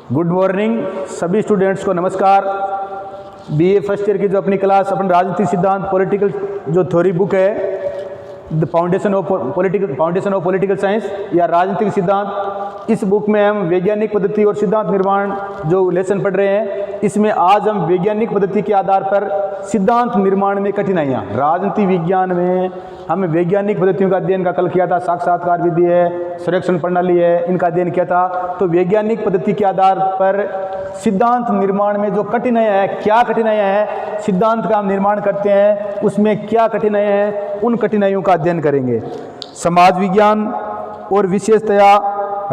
Good morning सभी students को नमस्कार। बीए फर्स्ट ईयर की जो अपनी क्लास अपन राजनीतिक सिद्धांत पॉलिटिकल जो थ्योरी बुक है the foundation of political science या राजनीतिक सिद्धांत, इस बुक में हम वैज्ञानिक पद्धति और सिद्धांत निर्माण जो लेसन पढ़ रहे हैं, इसमें आज हम वैज्ञानिक पद्धति के आधार पर सिद्धांत निर्माण में कठिनाइयाँ, राजनीति विज्ञान में हमने वैज्ञानिक पद्धतियों का अध्ययन का कल किया था, साक्षात्कार विधि है, संरक्षण प्रणाली है, इनका अध्ययन किया था। तो वैज्ञानिक पद्धति के आधार पर सिद्धांत निर्माण में जो कठिनाइयाँ हैं, क्या कठिनाइयाँ हैं, सिद्धांत का हम निर्माण करते हैं उसमें क्या कठिनाइयाँ हैं, उन कठिनाइयों का अध्ययन करेंगे। समाज विज्ञान और विशेषतया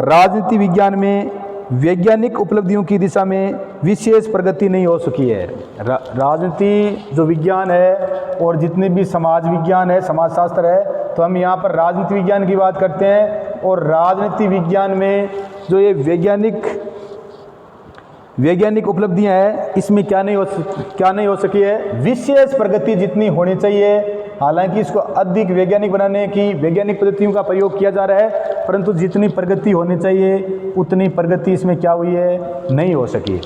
राजनीति विज्ञान में वैज्ञानिक उपलब्धियों की दिशा में विशेष प्रगति नहीं हो सकी है। राजनीति जो विज्ञान है और जितने भी समाज विज्ञान है, समाजशास्त्र है, तो हम यहाँ पर राजनीति विज्ञान की बात करते हैं। और राजनीति विज्ञान में जो ये वैज्ञानिक उपलब्धियां हैं, इसमें क्या नहीं हो सकी है, विशेष प्रगति जितनी होनी चाहिए। हालांकि इसको अधिक वैज्ञानिक बनाने की वैज्ञानिक पद्धतियों का प्रयोग किया जा रहा है, परंतु जितनी प्रगति होनी चाहिए उतनी प्रगति इसमें क्या हुई है, नहीं हो सकी।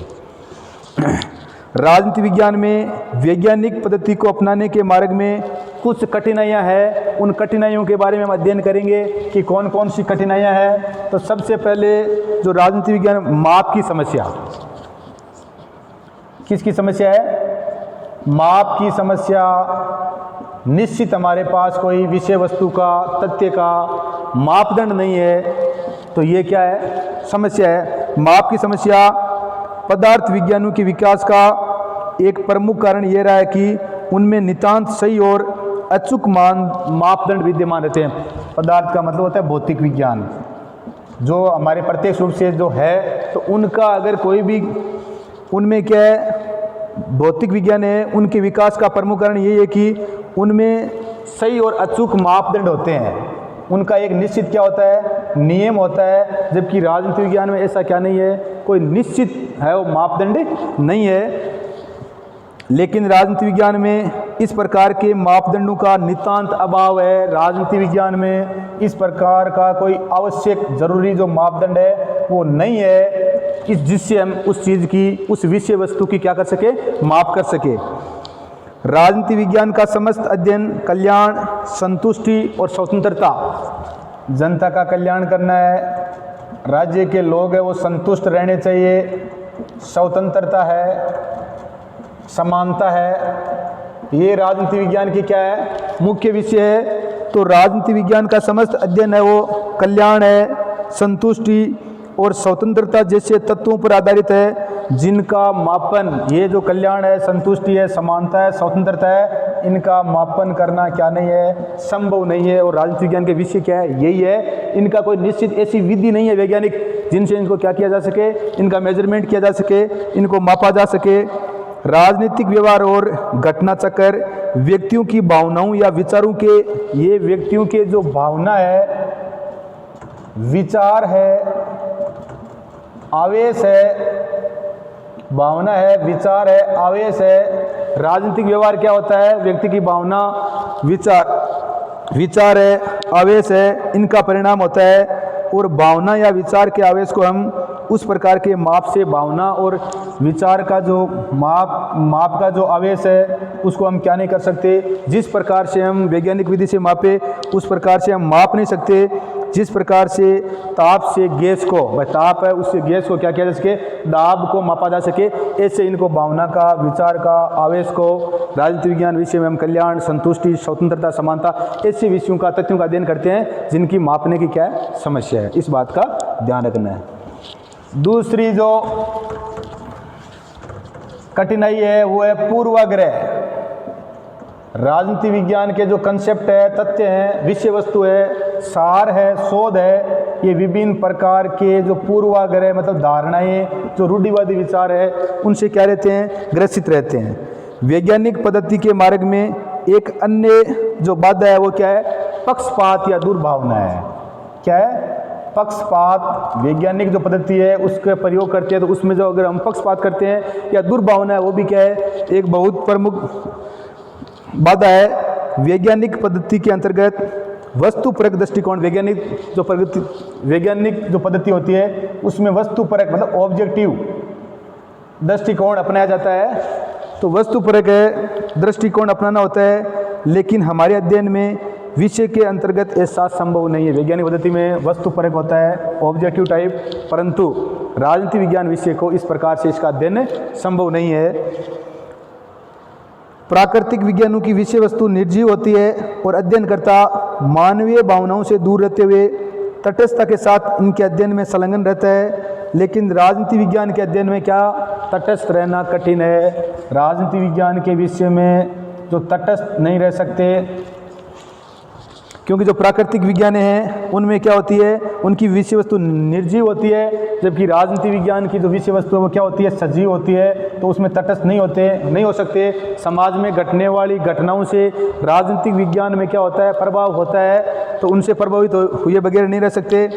राजनीति विज्ञान में वैज्ञानिक पद्धति को अपनाने के मार्ग में कुछ कठिनाइयां हैं, उन कठिनाइयों के बारे में हम अध्ययन करेंगे कि कौन कौन सी कठिनाइयां हैं। तो सबसे पहले जो राजनीति विज्ञान, माप की समस्या। किसकी समस्या है? माप की समस्या। निश्चित हमारे पास कोई विषय वस्तु का, तथ्य का मापदंड नहीं है, तो ये क्या है, समस्या है। माप की समस्या पदार्थ विज्ञानों के विकास का एक प्रमुख कारण ये रहा है कि उनमें नितांत सही और अचूक मापदंड विद्यमान रहते हैं। पदार्थ का मतलब होता है भौतिक विज्ञान, जो हमारे प्रत्यक्ष रूप से जो है, तो उनका अगर कोई भी उनमें क्या है, भौतिक विज्ञान है, उनके विकास का प्रमुख कारण ये है कि उनमें सही और अचूक मापदंड होते हैं। उनका एक निश्चित क्या होता है, नियम होता है। जबकि राजनीति विज्ञान में ऐसा क्या नहीं है, कोई निश्चित है वो मापदंड नहीं है। लेकिन राजनीति विज्ञान में इस प्रकार के मापदंडों का नितांत अभाव है। राजनीति विज्ञान में इस प्रकार का कोई आवश्यक जरूरी जो मापदंड है वो नहीं है, जिससे हम उस चीज़ की, उस विषय वस्तु की क्या कर सके, माप कर सके। राजनीति विज्ञान का समस्त अध्ययन कल्याण, संतुष्टि और स्वतंत्रता, जनता का कल्याण करना है, राज्य के लोग हैं वो संतुष्ट रहने चाहिए, स्वतंत्रता है, समानता है, ये राजनीति विज्ञान की क्या है, मुख्य विषय है। तो राजनीति विज्ञान का समस्त अध्ययन है वो कल्याण है, संतुष्टि और स्वतंत्रता जैसे तत्वों पर आधारित है, जिनका मापन, ये जो कल्याण है, संतुष्टि है, समानता है, स्वतंत्रता है, इनका मापन करना क्या नहीं है, संभव नहीं है। और राजनीति विज्ञान के विषय क्या है, यही है। इनका कोई निश्चित ऐसी विधि नहीं है वैज्ञानिक जिनसे इनको क्या किया जा सके, इनका मेजरमेंट किया जा सके, इनको मापा जा सके। राजनीतिक व्यवहार और घटना चक्र व्यक्तियों की भावनाओं या विचारों के, ये व्यक्तियों के जो भावना है, विचार है, आवेश है, भावना है, विचार है, आवेश है। राजनीतिक व्यवहार क्या होता है, व्यक्ति की भावना, विचार है, आवेश है, इनका परिणाम होता है। और भावना या विचार के आवेश को हम उस प्रकार के माप से, भावना और विचार का जो माप का जो आवेश है उसको हम क्या नहीं कर सकते, जिस प्रकार से हम वैज्ञानिक विधि से मापे उस प्रकार से हम माप नहीं सकते। जिस प्रकार से ताप से गैस को, भाई ताप है, उससे गैस को क्या किया जा सके, दाब को मापा जा सके, ऐसे इनको भावना का, विचार का, आवेश को राजनीति विज्ञान विषय में हम कल्याण, संतुष्टि, स्वतंत्रता, समानता, ऐसे विषयों का, तथ्यों का अध्ययन करते हैं जिनकी मापने की क्या है, समस्या है। इस बात का ध्यान रखना है। दूसरी जो कठिनाई है वो है पूर्वाग्रह। राजनीति विज्ञान के जो कंसेप्ट है, तथ्य हैं, विषय वस्तु है, सार है, शोध है, ये विभिन्न प्रकार के जो पूर्वाग्रह मतलब धारणाएं, जो रूढ़िवादी विचार है, उनसे क्या रहते हैं, ग्रसित रहते हैं। वैज्ञानिक पद्धति के मार्ग में एक अन्य जो बाधा है वो क्या है, पक्षपात या दुर्भावना है। क्या है, पक्षपात। वैज्ञानिक जो पद्धति है उसके प्रयोग करते हैं, तो उसमें जो अगर हम पक्षपात करते हैं या दुर्भावना है, वो भी क्या है, एक बहुत प्रमुख बाधा है। वैज्ञानिक पद्धति के अंतर्गत वस्तुपरक दृष्टिकोण, वैज्ञानिक जो पद्धति होती है उसमें वस्तुपरक मतलब ऑब्जेक्टिव दृष्टिकोण अपनाया जाता है। तो वस्तुपरक दृष्टिकोण अपनाना होता है, लेकिन हमारे अध्ययन में विषय के अंतर्गत ऐसा संभव नहीं है। वैज्ञानिक पद्धति में वस्तुपरक होता है, ऑब्जेक्टिव टाइप, परंतु राजनीति विज्ञान विषय को इस प्रकार से इसका अध्ययन संभव नहीं है। प्राकृतिक विज्ञानों की विषय वस्तु निर्जीव होती है और अध्ययनकर्ता मानवीय भावनाओं से दूर रहते हुए तटस्थता के साथ इनके अध्ययन में संलग्न रहता है। लेकिन राजनीति विज्ञान के अध्ययन में क्या तटस्थ रहना कठिन है। राजनीति विज्ञान के विषय में जो तटस्थ नहीं रह सकते, क्योंकि जो प्राकृतिक विज्ञान हैं उनमें क्या होती है, उनकी विषय वस्तु निर्जीव होती है, जबकि राजनीति विज्ञान की जो विषय वस्तु है वो क्या होती है, सजीव होती है। तो उसमें तटस्थ नहीं हो सकते। समाज में घटने वाली घटनाओं से राजनीतिक विज्ञान में क्या होता है, प्रभाव होता है, तो उनसे प्रभावित हुए बगैर नहीं रह सकते।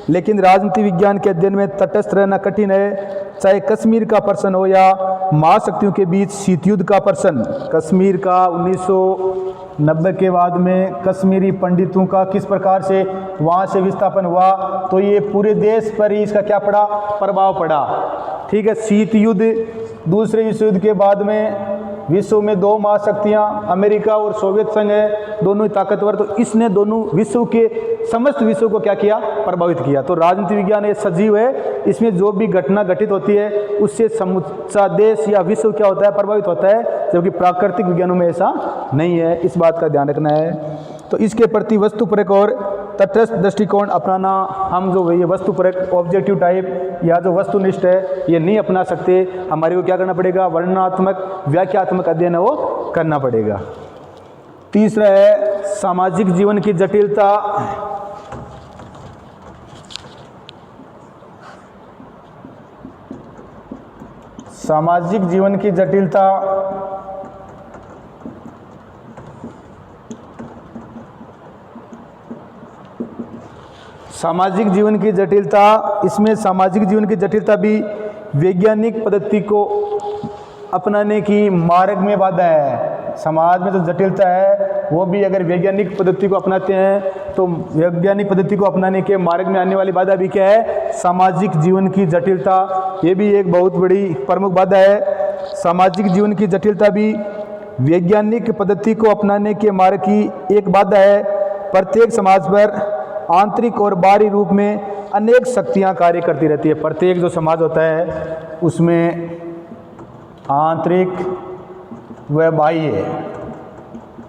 लेकिन राजनीति विज्ञान के अध्ययन में तटस्थ रहना कठिन है। चाहे कश्मीर का प्रश्न हो या महाशक्तियों के बीच शीत युद्ध का प्रश्न। कश्मीर का 1990 के बाद में कश्मीरी पंडितों का किस प्रकार से वहाँ से विस्थापन हुआ, तो ये पूरे देश पर ही इसका क्या पड़ा, प्रभाव पड़ा। ठीक है, शीत युद्ध, दूसरे विश्व युद्ध के बाद में विश्व में दो महाशक्तियाँ अमेरिका और सोवियत संघ है, दोनों ही ताकतवर। तो इसने दोनों विश्व के समस्त विश्व को क्या किया, प्रभावित किया। तो राजनीति विज्ञान ये सजीव है, इसमें जो भी घटना घटित होती है उससे समूचा देश या विश्व क्या होता है, प्रभावित होता है, जबकि प्राकृतिक विज्ञानों में ऐसा नहीं है। इस बात का ध्यान रखना है। तो इसके प्रति वस्तुपरक और तटस्थ दृष्टिकोण अपनाना, हम जो ये वस्तुपरक ऑब्जेक्टिव टाइप या जो वस्तुनिष्ठ है ये नहीं अपना सकते। हमारे को क्या करना पड़ेगा, वर्णनात्मक व्याख्यात्मक अध्ययन वो करना पड़ेगा। तीसरा है सामाजिक जीवन की जटिलता। सामाजिक जीवन की जटिलता सामाजिक जीवन की जटिलता, इसमें सामाजिक जीवन की जटिलता भी वैज्ञानिक पद्धति को अपनाने की मार्ग में बाधा है। समाज में जो जटिलता है वो भी अगर वैज्ञानिक पद्धति को अपनाते हैं तो वैज्ञानिक पद्धति को अपनाने के मार्ग में आने वाली बाधा भी क्या है, सामाजिक जीवन की जटिलता। ये भी एक बहुत बड़ी प्रमुख बाधा है। सामाजिक जीवन की जटिलता भी वैज्ञानिक पद्धति को अपनाने के मार्ग की एक बाधा है। प्रत्येक समाज पर आंतरिक और बाहरी रूप में अनेक शक्तियां कार्य करती रहती है। प्रत्येक जो समाज होता है उसमें आंतरिक व बाह्य,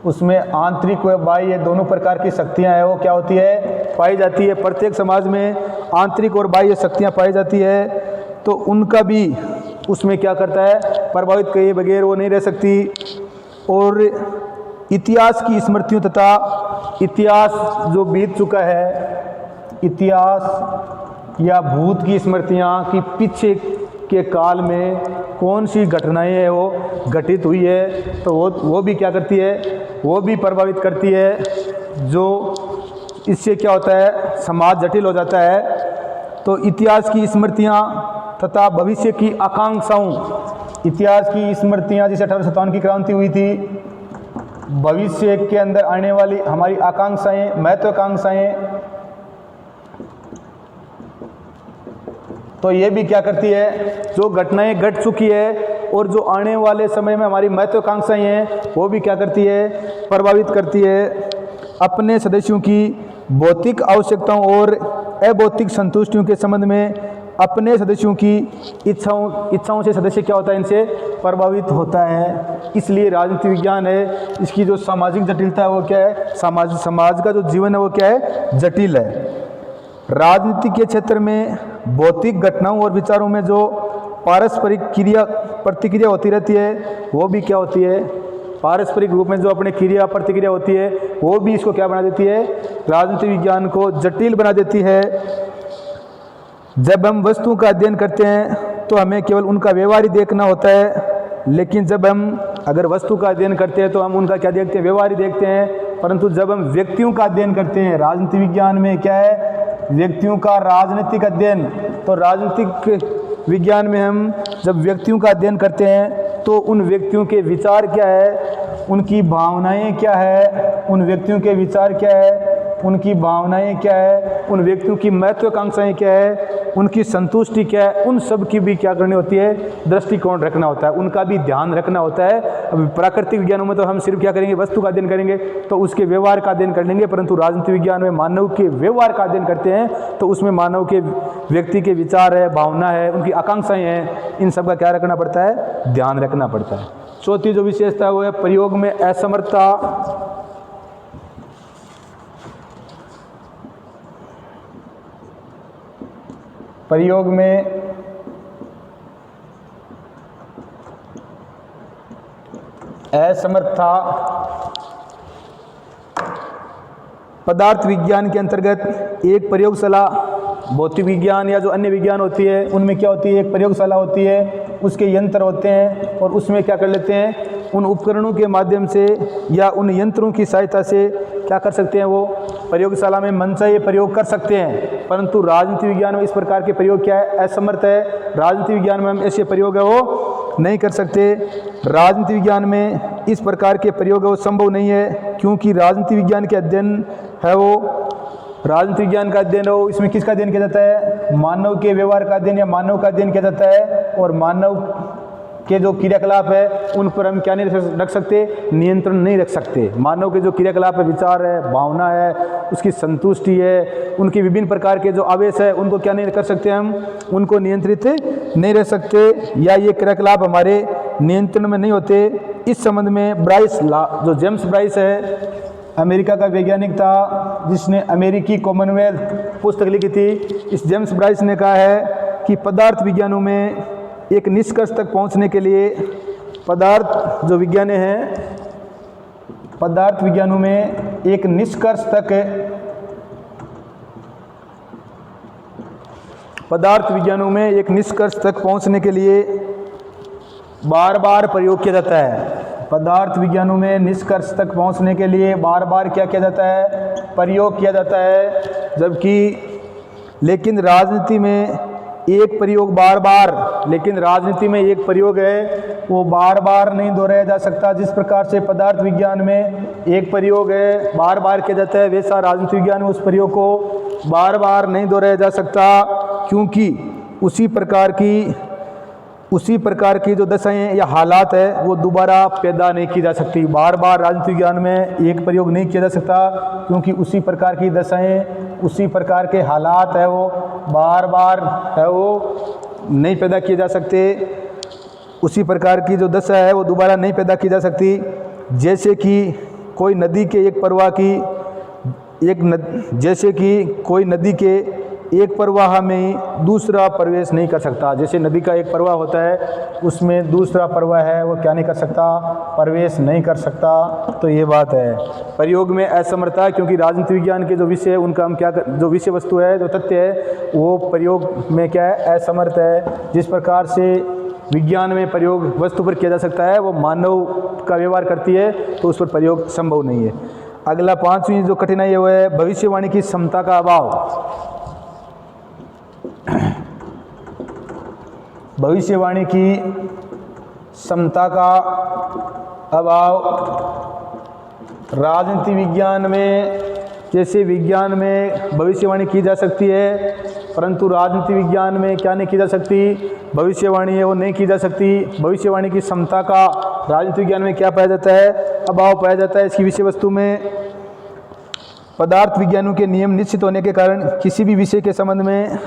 उसमें आंतरिक व बाह्य दोनों प्रकार की शक्तियां हैं वो क्या होती है, पाई जाती है। प्रत्येक समाज में आंतरिक और बाह्य शक्तियां पाई जाती है, तो उनका भी उसमें क्या करता है, प्रभावित किए बगैर वो नहीं रह सकती। और इतिहास की स्मृतियों तथा इतिहास जो बीत चुका है, इतिहास या भूत की स्मृतियाँ कि पीछे के काल में कौन सी घटनाएं हैं वो घटित हुई है, तो वो भी क्या करती है, वो भी प्रभावित करती है। जो इससे क्या होता है, समाज जटिल हो जाता है। तो इतिहास की स्मृतियाँ तथा भविष्य की आकांक्षाओं, इतिहास की स्मृतियाँ जैसे 1857 की क्रांति हुई थी, भविष्य के अंदर आने वाली हमारी आकांक्षाएं, महत्वाकांक्षाएं, तो ये भी क्या करती है, जो घटनाएं घट चुकी है और जो आने वाले समय में हमारी महत्वाकांक्षाएं हैं वो भी क्या करती है, प्रभावित करती है। अपने सदस्यों की भौतिक आवश्यकताओं और अभौतिक संतुष्टियों के संबंध में अपने सदस्यों की इच्छाओं से सदस्य क्या होता है, इनसे प्रभावित होता है। इसलिए राजनीति विज्ञान है, इसकी जो सामाजिक जटिलता है वो क्या है, समाज का जो जीवन है वो क्या है, जटिल है। राजनीति के क्षेत्र में भौतिक घटनाओं और विचारों में जो पारस्परिक प्रतिक्रिया होती रहती है वो भी क्या होती है, पारस्परिक रूप में जो अपने क्रिया प्रतिक्रिया होती है वो भी इसको क्या बना देती है, राजनीति विज्ञान को जटिल बना देती है। जब हम वस्तुओं का अध्ययन करते हैं तो हमें केवल उनका व्यवहार ही देखना होता है, लेकिन जब हम अगर वस्तु का अध्ययन करते हैं तो हम उनका क्या देखते हैं, व्यवहार ही देखते हैं। परंतु जब हम व्यक्तियों का अध्ययन करते हैं, राजनीति विज्ञान में क्या है, व्यक्तियों का राजनीतिक अध्ययन, तो राजनीतिक विज्ञान में हम जब व्यक्तियों का अध्ययन करते हैं तो उन व्यक्तियों के विचार क्या है, उनकी भावनाएं क्या है, उन व्यक्तियों के विचार क्या है, उनकी भावनाएं क्या है, उन व्यक्तियों की महत्वाकांक्षाएं क्या है, उनकी संतुष्टि क्या है, उन सब की भी क्या करनी होती है, दृष्टिकोण रखना होता है, उनका भी ध्यान रखना होता है। अभी प्राकृतिक विज्ञानों में तो हम सिर्फ क्या करेंगे, वस्तु का अध्ययन करेंगे तो उसके व्यवहार का अध्ययन कर लेंगे, परंतु राजनीति विज्ञान में मानव के व्यवहार का अध्ययन करते हैं तो उसमें मानव के व्यक्ति के विचार है, भावना है, उनकी आकांक्षाएं हैं, इन सब का क्या रखना पड़ता है, ध्यान रखना पड़ता है। चौथी जो विशेषता है वो है प्रयोग में असमर्थता। प्रयोग में असमर्थता पदार्थ विज्ञान के अंतर्गत एक प्रयोगशाला, भौतिक विज्ञान या जो अन्य विज्ञान होती है उनमें क्या होती है, एक प्रयोगशाला होती है, उसके यंत्र होते हैं और उसमें क्या कर लेते हैं, उन उपकरणों के माध्यम से या उन यंत्रों की सहायता से क्या कर सकते हैं, वो प्रयोगशाला में मनचाहे प्रयोग कर सकते हैं। परंतु राजनीति विज्ञान में इस प्रकार के प्रयोग क्या है, असमर्थ है। राजनीति विज्ञान में हम ऐसे प्रयोग है वो नहीं कर सकते। राजनीति विज्ञान में इस प्रकार के प्रयोग है वो संभव नहीं है, क्योंकि राजनीति विज्ञान के अध्ययन है वो, राजनीति विज्ञान का अध्ययन हो, इसमें किसका अध्ययन किया जाता है, मानव के व्यवहार का अध्ययन या मानव का अध्ययन किया जाता है। और मानव के जो क्रियाकलाप है उन पर हम क्या नहीं रख सकते, नियंत्रण नहीं रख सकते। मानव के जो क्रियाकलाप है, विचार है, भावना है, उसकी संतुष्टि है, उनके विभिन्न प्रकार के जो आवेश है उनको क्या नहीं कर सकते, हम उनको नियंत्रित नहीं रह सकते, या ये क्रियाकलाप हमारे नियंत्रण में नहीं होते। इस संबंध में ब्राइस जो जेम्स ब्राइस है, अमेरिका का वैज्ञानिक था जिसने अमेरिकी कॉमनवेल्थ पुस्तक लिखी थी, इस जेम्स ब्राइस ने कहा है कि पदार्थ विज्ञानों में एक निष्कर्ष तक पहुंचने के लिए, पदार्थ जो विज्ञान हैं, पदार्थ विज्ञानों में एक निष्कर्ष तक, पदार्थ विज्ञानों में एक निष्कर्ष तक पहुंचने के लिए बार बार प्रयोग किया जाता है। पदार्थ विज्ञानों में निष्कर्ष तक पहुंचने के लिए बार बार क्या किया जाता है, प्रयोग किया जाता है। जबकि लेकिन राजनीति में एक प्रयोग बार बार, लेकिन राजनीति में एक प्रयोग है वो बार बार नहीं दोहराया जा सकता। जिस प्रकार से पदार्थ विज्ञान में एक प्रयोग है बार बार किया जाता है, वैसा राजनीति विज्ञान में उस प्रयोग को बार बार नहीं दोहराया जा सकता, क्योंकि उसी प्रकार की जो दशाएं या हालात है वो दोबारा पैदा नहीं की जा सकती। बार बार राजनीति विज्ञान में एक प्रयोग नहीं किया जा सकता, क्योंकि उसी प्रकार की दशाएं, उसी प्रकार के हालात है वो बार बार है वो नहीं पैदा किए जा सकते। उसी प्रकार की जो दशा है वो दोबारा नहीं पैदा की जा सकती। जैसे कि कोई नदी के एक प्रवाह की जैसे कि कोई नदी के एक प्रवाह में दूसरा प्रवेश नहीं कर सकता। जैसे नदी का एक प्रवाह होता है उसमें दूसरा प्रवाह है वो क्या नहीं कर सकता, प्रवेश नहीं कर सकता। तो ये बात है प्रयोग में असमर्थता, क्योंकि राजनीति विज्ञान के जो विषय है उनका हम क्या जो विषय वस्तु है, जो तथ्य है वो प्रयोग में क्या है, असमर्थ है। जिस प्रकार से विज्ञान में प्रयोग वस्तु पर किया जा सकता है वो मानव का व्यवहार करती है तो उस पर प्रयोग संभव नहीं है। अगला पांचवी जो कठिनाई है वो है भविष्यवाणी की क्षमता का अभाव। भविष्यवाणी की क्षमता का अभाव राजनीति विज्ञान में, जैसे विज्ञान में भविष्यवाणी की जा सकती है, परंतु राजनीति विज्ञान में क्या नहीं की जा सकती, भविष्यवाणी है वो नहीं की जा सकती। भविष्यवाणी की क्षमता का राजनीति विज्ञान में क्या पाया जाता है, अभाव पाया जाता है। इसकी विषय वस्तु में पदार्थ विज्ञानों के नियम निश्चित होने के कारण किसी भी विषय के संबंध में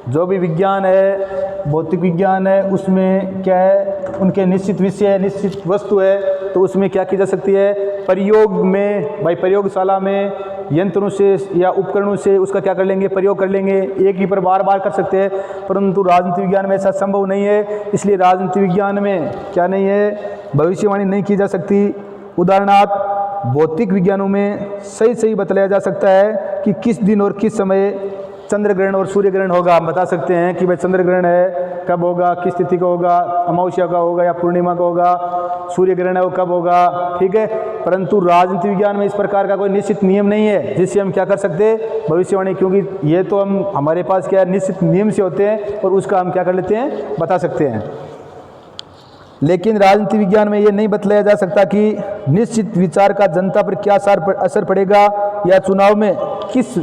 जो भी विज्ञान है, भौतिक विज्ञान है, उसमें क्या है, उनके निश्चित विषय, निश्चित वस्तु है, तो उसमें क्या की जा सकती है, प्रयोग में, भाई प्रयोगशाला में यंत्रों से या उपकरणों से उसका क्या कर लेंगे, प्रयोग कर लेंगे, एक ही पर बार बार कर सकते हैं। परंतु राजनीति विज्ञान में ऐसा संभव नहीं है, इसलिए राजनीति विज्ञान में क्या नहीं है, भविष्यवाणी नहीं की जा सकती। उदाहरणार्थ भौतिक विज्ञानों में सही बतलाया जा सकता है कि किस दिन और किस समय चंद्र ग्रहण और सूर्य ग्रहण होगा। हम बता सकते हैं कि भाई चंद्र ग्रहण है कब होगा, किस तिथि का होगा, अमावस्या का होगा या पूर्णिमा का होगा, सूर्य ग्रहण है वो कब होगा, ठीक है। परंतु राजनीति विज्ञान में इस प्रकार का कोई निश्चित नियम नहीं है जिससे हम क्या कर सकते भविष्यवाणी, क्योंकि ये तो हमारे पास क्या है, निश्चित नियम से होते हैं और उसका हम क्या कर लेते हैं, बता सकते हैं। लेकिन राजनीति विज्ञान में ये नहीं बतलाया जा सकता कि निश्चित विचार का जनता पर क्या असर पड़ेगा या चुनाव में किस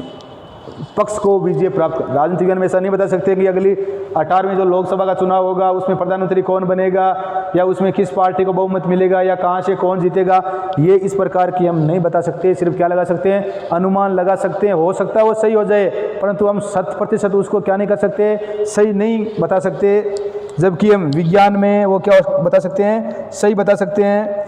पक्ष को विजय प्राप्त कर। राजनीति विज्ञान में ऐसा नहीं बता सकते कि अगली 18वें जो लोकसभा का चुनाव होगा उसमें प्रधानमंत्री कौन बनेगा, या उसमें किस पार्टी को बहुमत मिलेगा, या कहाँ से कौन जीतेगा। ये इस प्रकार की हम नहीं बता सकते, सिर्फ क्या लगा सकते हैं, अनुमान लगा सकते हैं। हो सकता है वो सही हो जाए, परंतु हम 100% उसको क्या नहीं कर सकते, सही नहीं बता सकते। जबकि हम विज्ञान में वो क्या बता सकते हैं, सही बता सकते हैं।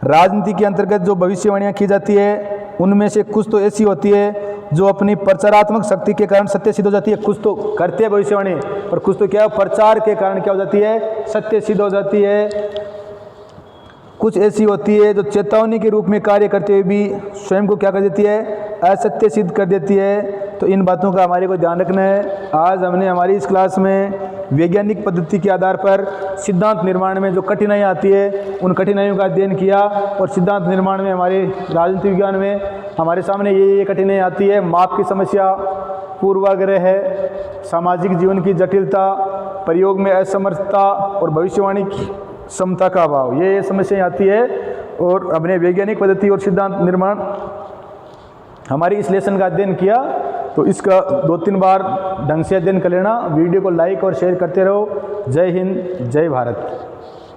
राजनीति के अंतर्गत जो भविष्यवाणियाँ की जाती है उनमें से कुछ तो ऐसी होती है जो अपनी प्रचारात्मक शक्ति के कारण सत्य सिद्ध हो जाती है। कुछ तो करते हैं भविष्यवाणी, पर कुछ तो क्या प्रचार के कारण क्या हो जाती है, सत्य सिद्ध हो जाती है। कुछ ऐसी होती है जो चेतावनी के रूप में कार्य करते हुए भी स्वयं को क्या कर देती है, असत्य सिद्ध कर देती है। तो इन बातों का हमारे को ध्यान रखना है। आज हमने हमारी इस क्लास में वैज्ञानिक पद्धति के आधार पर सिद्धांत निर्माण में जो कठिनाइयाँ आती है उन कठिनाइयों का अध्ययन किया, और सिद्धांत निर्माण में हमारे राजनीति विज्ञान में हमारे सामने ये कठिनाई आती है। माप की समस्या, पूर्वाग्रह है, सामाजिक जीवन की जटिलता, प्रयोग में असमर्थता और भविष्यवाणी की क्षमता का अभाव, ये समस्याएं आती है। और अपने वैज्ञानिक पद्धति और सिद्धांत निर्माण हमारी इस लेसन का अध्ययन किया, तो इसका 2-3 बार ढंग से अध्ययन कर लेना। वीडियो को लाइक और शेयर करते रहो। जय हिंद, जय भारत।